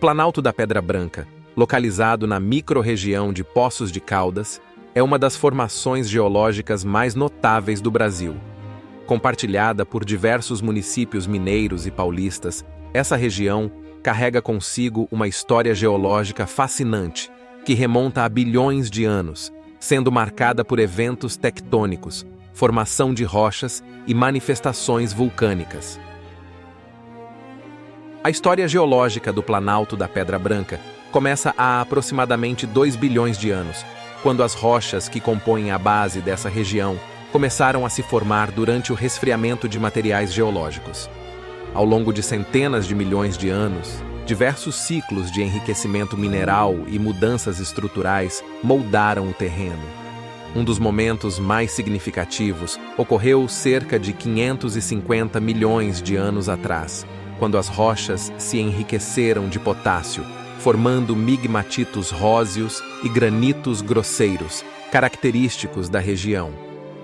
Planalto da Pedra Branca, localizado na microrregião de Poços de Caldas, é uma das formações geológicas mais notáveis do Brasil. Compartilhada por diversos municípios mineiros e paulistas, essa região carrega consigo uma história geológica fascinante, que remonta a bilhões de anos, sendo marcada por eventos tectônicos, formação de rochas e manifestações vulcânicas. A história geológica do Planalto da Pedra Branca começa há aproximadamente 2 bilhões de anos, quando as rochas que compõem a base dessa região começaram a se formar durante o resfriamento de materiais geológicos. Ao longo de centenas de milhões de anos, diversos ciclos de enriquecimento mineral e mudanças estruturais moldaram o terreno. Um dos momentos mais significativos ocorreu cerca de 550 milhões de anos atrás, quando as rochas se enriqueceram de potássio, formando migmatitos róseos e granitos grosseiros, característicos da região.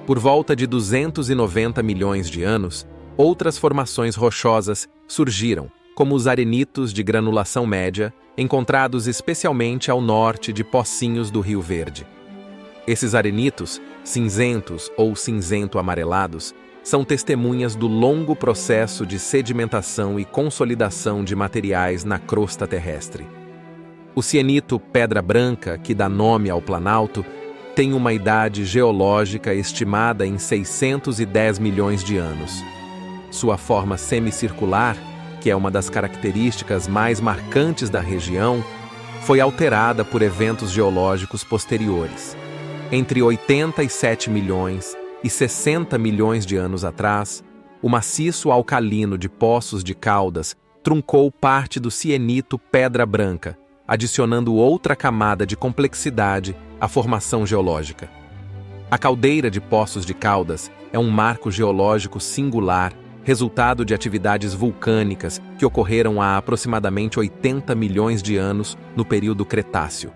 Por volta de 290 milhões de anos, outras formações rochosas surgiram, como os arenitos de granulação média, encontrados especialmente ao norte de Pocinhos do Rio Verde. Esses arenitos, cinzentos ou cinzento-amarelados, são testemunhas do longo processo de sedimentação e consolidação de materiais na crosta terrestre. O cienito Pedra Branca, que dá nome ao Planalto, tem uma idade geológica estimada em 610 milhões de anos. Sua forma semicircular, que é uma das características mais marcantes da região, foi alterada por eventos geológicos posteriores. Entre 87 milhões e 60 milhões de anos atrás, o maciço alcalino de Poços de Caldas truncou parte do cienito Pedra Branca, adicionando outra camada de complexidade à formação geológica. A caldeira de Poços de Caldas é um marco geológico singular, resultado de atividades vulcânicas que ocorreram há aproximadamente 80 milhões de anos no período Cretáceo.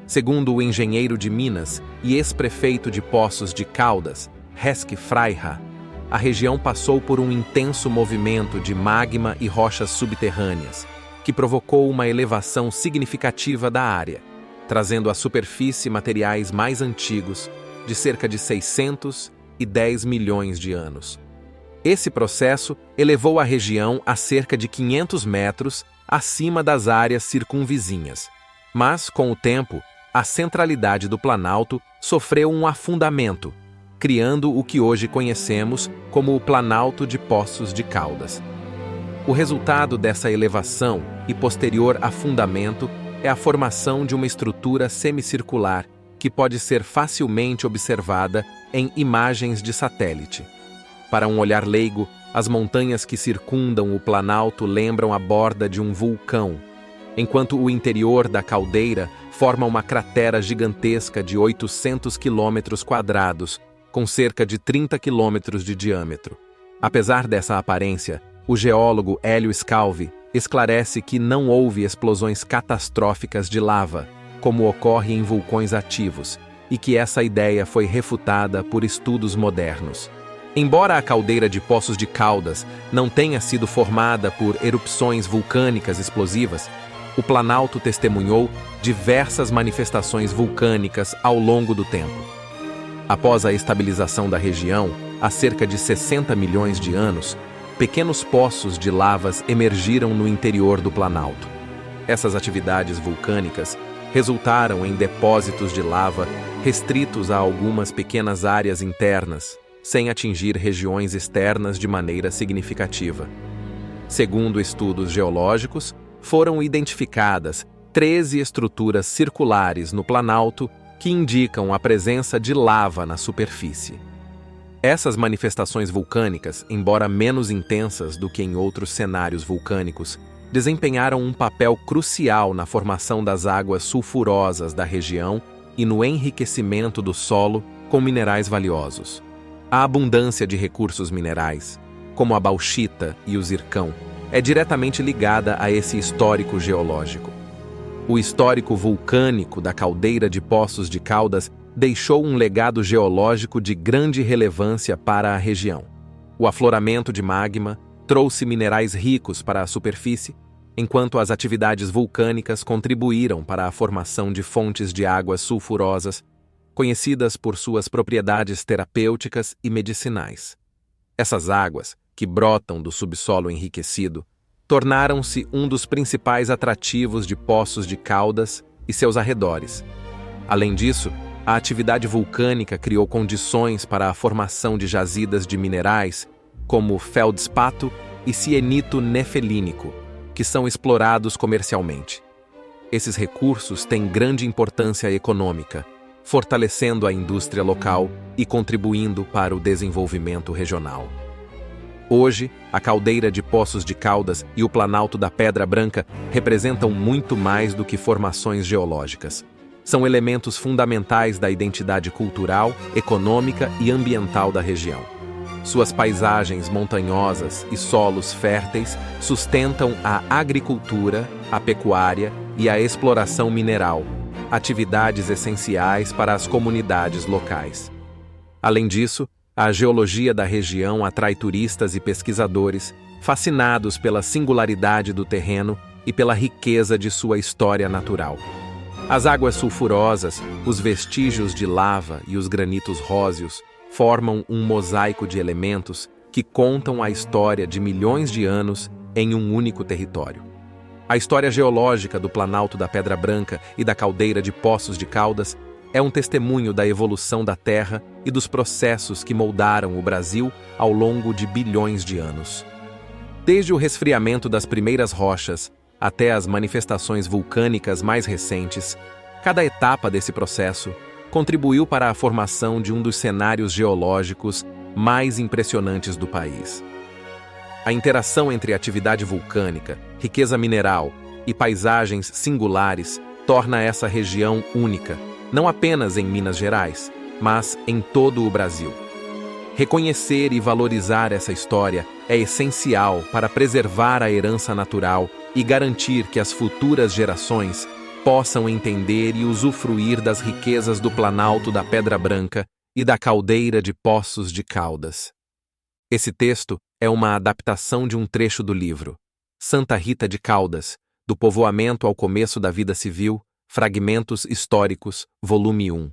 Segundo o engenheiro de Minas e ex-prefeito de Poços de Caldas, Resk Freiha, a região passou por um intenso movimento de magma e rochas subterrâneas, que provocou uma elevação significativa da área, trazendo à superfície materiais mais antigos, de cerca de 610 milhões de anos. Esse processo elevou a região a cerca de 500 metros acima das áreas circunvizinhas. Mas, com o tempo, a centralidade do Planalto sofreu um afundamento, criando o que hoje conhecemos como o Planalto de Poços de Caldas. O resultado dessa elevação e posterior afundamento é a formação de uma estrutura semicircular que pode ser facilmente observada em imagens de satélite. Para um olhar leigo, as montanhas que circundam o Planalto lembram a borda de um vulcão, enquanto o interior da caldeira forma uma cratera gigantesca de 800 quilômetros quadrados, com cerca de 30 quilômetros de diâmetro. Apesar dessa aparência, o geólogo Hélio Scalvi esclarece que não houve explosões catastróficas de lava, como ocorre em vulcões ativos, e que essa ideia foi refutada por estudos modernos. Embora a caldeira de Poços de Caldas não tenha sido formada por erupções vulcânicas explosivas, o Planalto testemunhou diversas manifestações vulcânicas ao longo do tempo. Após a estabilização da região, há cerca de 60 milhões de anos, pequenos poços de lavas emergiram no interior do Planalto. Essas atividades vulcânicas resultaram em depósitos de lava restritos a algumas pequenas áreas internas, sem atingir regiões externas de maneira significativa. Segundo estudos geológicos, foram identificadas 13 estruturas circulares no Planalto que indicam a presença de lava na superfície. Essas manifestações vulcânicas, embora menos intensas do que em outros cenários vulcânicos, desempenharam um papel crucial na formação das águas sulfurosas da região e no enriquecimento do solo com minerais valiosos. A abundância de recursos minerais, como a bauxita e o zircão, é diretamente ligada a esse histórico geológico. O histórico vulcânico da caldeira de Poços de Caldas deixou um legado geológico de grande relevância para a região. O afloramento de magma trouxe minerais ricos para a superfície, enquanto as atividades vulcânicas contribuíram para a formação de fontes de águas sulfurosas, conhecidas por suas propriedades terapêuticas e medicinais. Essas águas, que brotam do subsolo enriquecido, tornaram-se um dos principais atrativos de Poços de Caldas e seus arredores. Além disso, a atividade vulcânica criou condições para a formação de jazidas de minerais como feldspato e cienito nefelínico, que são explorados comercialmente. Esses recursos têm grande importância econômica, fortalecendo a indústria local e contribuindo para o desenvolvimento regional. Hoje, a caldeira de Poços de Caldas e o Planalto da Pedra Branca representam muito mais do que formações geológicas. São elementos fundamentais da identidade cultural, econômica e ambiental da região. Suas paisagens montanhosas e solos férteis sustentam a agricultura, a pecuária e a exploração mineral, atividades essenciais para as comunidades locais. Além disso, a geologia da região atrai turistas e pesquisadores, fascinados pela singularidade do terreno e pela riqueza de sua história natural. As águas sulfurosas, os vestígios de lava e os granitos róseos formam um mosaico de elementos que contam a história de milhões de anos em um único território. A história geológica do Planalto da Pedra Branca e da caldeira de Poços de Caldas é um testemunho da evolução da Terra e dos processos que moldaram o Brasil ao longo de bilhões de anos. Desde o resfriamento das primeiras rochas até as manifestações vulcânicas mais recentes, cada etapa desse processo contribuiu para a formação de um dos cenários geológicos mais impressionantes do país. A interação entre atividade vulcânica, riqueza mineral e paisagens singulares torna essa região única, não apenas em Minas Gerais, mas em todo o Brasil. Reconhecer e valorizar essa história é essencial para preservar a herança natural e garantir que as futuras gerações possam entender e usufruir das riquezas do Planalto da Pedra Branca e da caldeira de Poços de Caldas. Esse texto é uma adaptação de um trecho do livro Santa Rita de Caldas, do povoamento ao começo da vida civil, Fragmentos Históricos, volume 1.